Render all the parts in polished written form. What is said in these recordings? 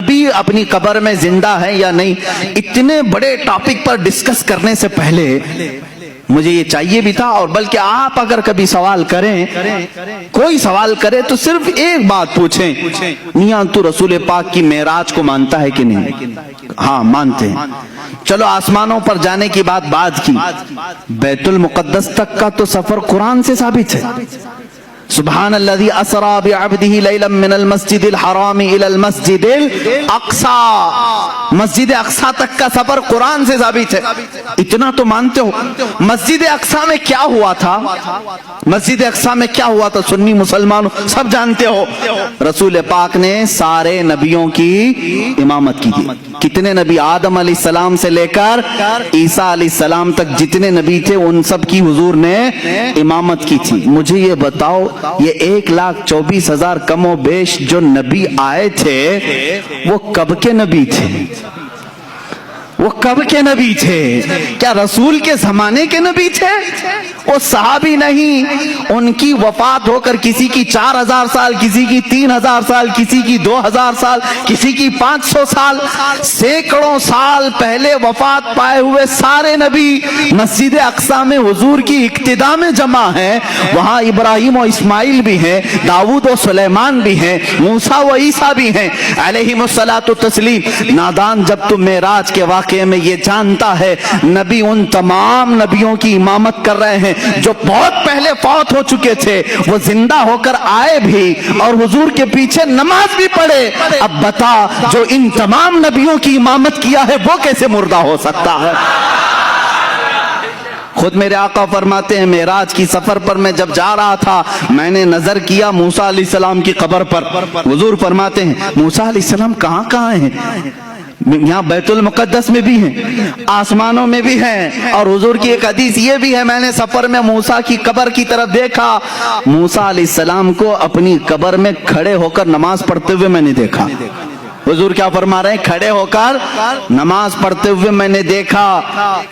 نبی اپنی قبر میں زندہ ہے یا نہیں، اتنے بڑے ٹاپک پر ڈسکس کرنے سے پہلے مجھے یہ چاہیے بھی تھا، اور بلکہ آپ اگر کبھی سوال کریں، کوئی سوال کرے تو صرف ایک بات پوچھیں، میاں تو رسول پاک کی معراج کو مانتا ہے کہ نہیں؟ ہاں مانتے ہیں، چلو آسمانوں پر جانے کی بات بعد کی، بیت المقدس تک کا تو سفر قرآن سے ثابت ہے۔ سبحان الذي اسرى بعبده ليلا من المسجد الحرام الى المسجد الاقصى، مسجد اقصی تک کا سفر قرآن سے ثابت ہے، اتنا تو مانتے ہو۔ مسجد اقصی میں کیا ہوا تھا؟ مسجد اقصی میں کیا ہوا تھا سنی مسلمانوں سب جانتے ہو، رسول پاک نے سارے نبیوں کی امامت کی تھی۔ کتنے نبی؟ آدم علیہ السلام سے لے کر عیسیٰ علیہ السلام تک جتنے نبی تھے ان سب کی حضور نے امامت کی تھی۔ مجھے یہ بتاؤ، یہ 1,24,000 کم و بیش جو نبی آئے تھے وہ کب کے نبی تھے؟ وہ کب کے نبی تھے؟ کیا رسول کے زمانے کے نبی تھے؟ وہ صحابی نہیں، ان کی وفات ہو کر کسی کی 4,000 سال، کسی کی 3,000 سال، کسی کی 2,000 سال، کسی کی 500 سال، سینکڑوں سال پہلے وفات پائے ہوئے سارے نبی مسجد اقصی میں حضور کی اقتداء میں جمع ہیں۔ وہاں ابراہیم و اسماعیل بھی ہیں، داؤد و سلیمان بھی ہیں، موسیٰ و عیسیٰ بھی ہیں علیہم الصلاۃ والتسلیم۔ نادان جب تم معراج کے واقعے میں یہ جانتا ہے نبی ان تمام نبیوں کی امامت کر رہے ہیں جو بہت پہلے فوت ہو چکے تھے، وہ زندہ ہو کر آئے بھی اور حضور کے پیچھے نماز بھی پڑھے، اب بتا جو ان تمام نبیوں کی امامت کیا ہے وہ کیسے مردہ ہو سکتا ہے؟ خود میرے آقا فرماتے ہیں معراج کی سفر پر میں جب جا رہا تھا میں نے نظر کیا موسیٰ علیہ السلام کی قبر پر۔ حضور فرماتے ہیں موسیٰ علیہ السلام کہاں کہاں ہیں؟ یہاں بیت المقدس میں بھی ہیں، آسمانوں میں بھی ہیں، اور حضور کی ایک حدیث یہ بھی ہے میں نے سفر میں موسیٰ کی قبر کی طرف دیکھا، موسیٰ علیہ السلام کو اپنی قبر میں کھڑے ہو کر نماز پڑھتے ہوئے میں نے دیکھا۔ حضور کیا فرما رہے ہیں؟ کھڑے ہو کر نماز پڑھتے ہوئے میں نے دیکھا۔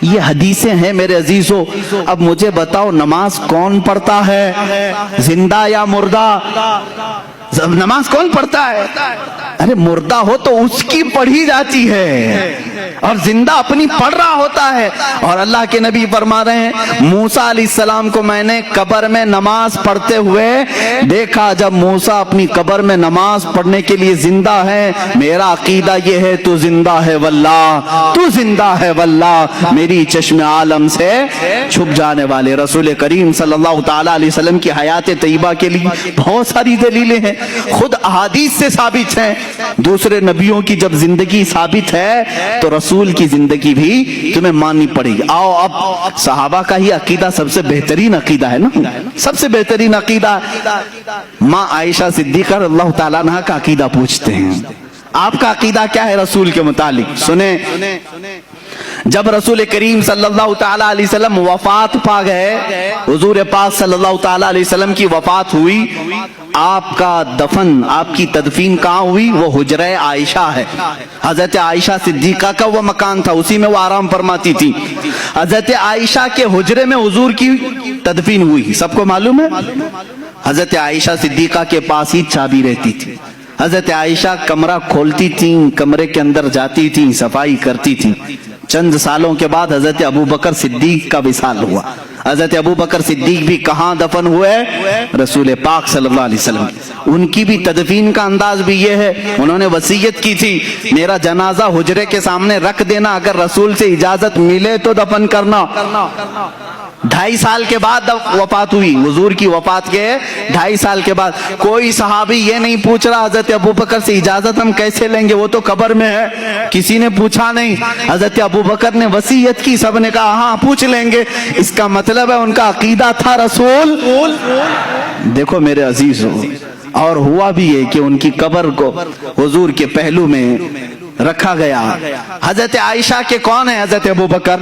یہ حدیثیں ہیں میرے عزیزو۔ اب مجھے بتاؤ نماز کون پڑھتا ہے، زندہ یا مردہ؟ نماز کون پڑھتا ہے؟ ارے مردہ ہو تو اس کی پڑھی جاتی ہے اور زندہ اپنی پڑھ رہا ہوتا ہے۔ اور اللہ کے نبی فرما رہے ہیں موسیٰ علیہ السلام کو میں نے قبر میں نماز پڑھتے ہوئے دیکھا۔ جب موسیٰ اپنی قبر میں نماز پڑھنے کے لیے زندہ ہے، میرا عقیدہ یہ ہے تو زندہ ہے واللہ، تو زندہ ہے واللہ، میری چشم عالم سے چھپ جانے والے۔ رسول کریم صلی اللہ تعالیٰ علیہ وسلم کی حیات طیبہ کے لیے بہت ساری دلیلیں ہیں، خود احادیث سے ثابت ہیں۔ دوسرے نبیوں کی جب زندگی ثابت ہے تو رسول کی زندگی بھی تمہیں ماننی پڑے گی۔ آؤ اب صحابہ کا ہی عقیدہ سب سے بہترین عقیدہ ہے نا، سب سے بہترین عقیدہ۔ ماں عائشہ صدیقہ رضی اللہ تعالیٰ عنہا کا عقیدہ پوچھتے ہیں، آپ کا عقیدہ کیا ہے رسول کے متعلق؟ سنیں، جب رسول کریم صلی اللہ تعالیٰ علیہ وسلم وفات پا گئے، حضور پاک صلی اللہ تعالیٰ علیہ وسلم کی وفات ہوئی، آپ کا دفن، آپ کی تدفین کہاں ہوئی؟ وہ حجرہ عائشہ ہے، حضرت عائشہ صدیقہ کا وہ مکان تھا، اسی میں وہ آرام فرماتی تھی۔ حضرت عائشہ کے حجرے میں حضور کی تدفین ہوئی، سب کو معلوم ہے۔ حضرت عائشہ صدیقہ کے پاس ہی چابی رہتی تھی، حضرت عائشہ کمرہ کھولتی تھیں، کمرے کے اندر جاتی تھیں، صفائی کرتی تھیں۔ چند سالوں کے بعد حضرت ابو بکر صدیق کا وصال ہوا۔ حضرت ابو بکر صدیق بھی کہاں دفن ہوئے؟ رسول پاک صلی اللہ علیہ وسلم۔ ان کی بھی تدفین کا انداز بھی یہ ہے، انہوں نے وصیت کی تھی میرا جنازہ حجرے کے سامنے رکھ دینا، اگر رسول سے اجازت ملے تو دفن کرنا۔ 2.5 سال کے بعد وفات ہوئی، حضور کی وفات کے 2.5 سال کے بعد۔ کوئی صحابی یہ نہیں پوچھ رہا حضرت ابو بکر سے اجازت ہم کیسے لیں گے، وہ تو قبر میں ہے، کسی نے پوچھا نہیں۔ حضرت ابو بکر نے وصیت کی، سب نے کہا ہاں پوچھ لیں گے۔ اس کا مطلب ہے ان کا عقیدہ تھا رسول۔ دیکھو میرے عزیزو، اور ہوا بھی ہے کہ ان کی قبر کو حضور کے پہلو میں رکھا گیا۔ حضرت عائشہ کے کون ہیں؟ حضرت ابو بکر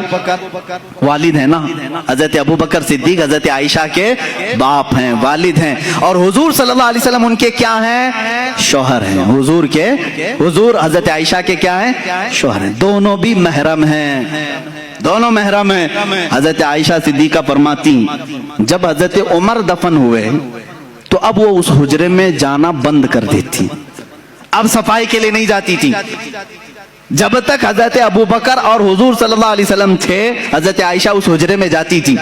والد ہیں نا، حضرت ابو بکر صدیق حضرت عائشہ کے باپ ہیں، والد ہیں، اور حضور صلی اللہ علیہ وسلم ان کے کیا ہیں؟ شوہر ہیں۔ حضور حضرت عائشہ کے کیا ہیں؟ شوہر ہیں۔ دونوں بھی محرم ہیں، دونوں محرم ہیں۔ حضرت عائشہ صدیقہ فرماتی جب حضرت عمر دفن ہوئے تو اب وہ اس حجرے میں جانا بند کر دیتی، اب صفائی کے لیے نہیں جاتی تھی. جب تک حضرت ابو بکر اور حضور صلی اللہ علیہ وسلم تھے حضرت عائشہ اس حجرے میں جاتی تھی,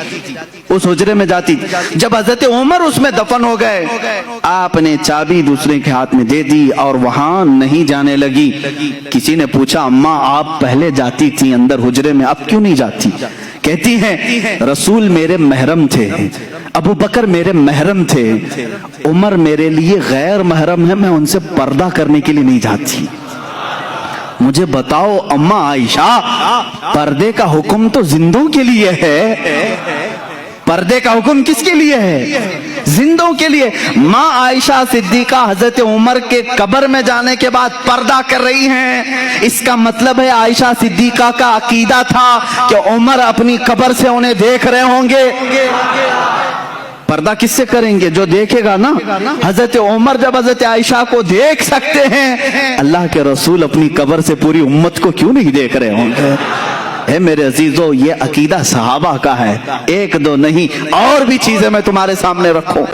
اس حجرے میں جاتی تھی. جب حضرت عمر اس میں دفن ہو گئے آپ نے چابی دوسرے کے ہاتھ میں دے دی اور وہاں نہیں جانے لگی. کسی نے پوچھا اماں آپ پہلے جاتی تھی اندر حجرے میں, اب کیوں نہیں جاتی؟ کہتی ہیں رسول میرے محرم تھے, ابو بکر میرے محرم تھے, عمر میرے لیے غیر محرم ہے, میں ان سے پردہ کرنے کے لیے نہیں جاتی. مجھے بتاؤ اماں عائشہ, پردے کا حکم تو زندوں کے لیے ہے, پردے کا حکم کس کے لیے ہے؟ زندوں کے لیے. ماں عائشہ صدیقہ حضرت عمر کے قبر میں جانے کے بعد پردہ کر رہی ہیں, اس کا مطلب ہے عائشہ صدیقہ کا عقیدہ تھا کہ عمر اپنی قبر سے انہیں دیکھ رہے ہوں گے. پردہ کس سے کریں گے؟ جو دیکھے گا نا. حضرت عمر جب حضرت عائشہ کو دیکھ سکتے ہیں, اللہ کے رسول اپنی قبر سے پوری امت کو کیوں نہیں دیکھ رہے ہوں گے؟ اے میرے عزیزو, یہ عقیدہ صحابہ کا ہے, ایک دو نہیں, اور بھی چیزیں میں تمہارے سامنے رکھوں.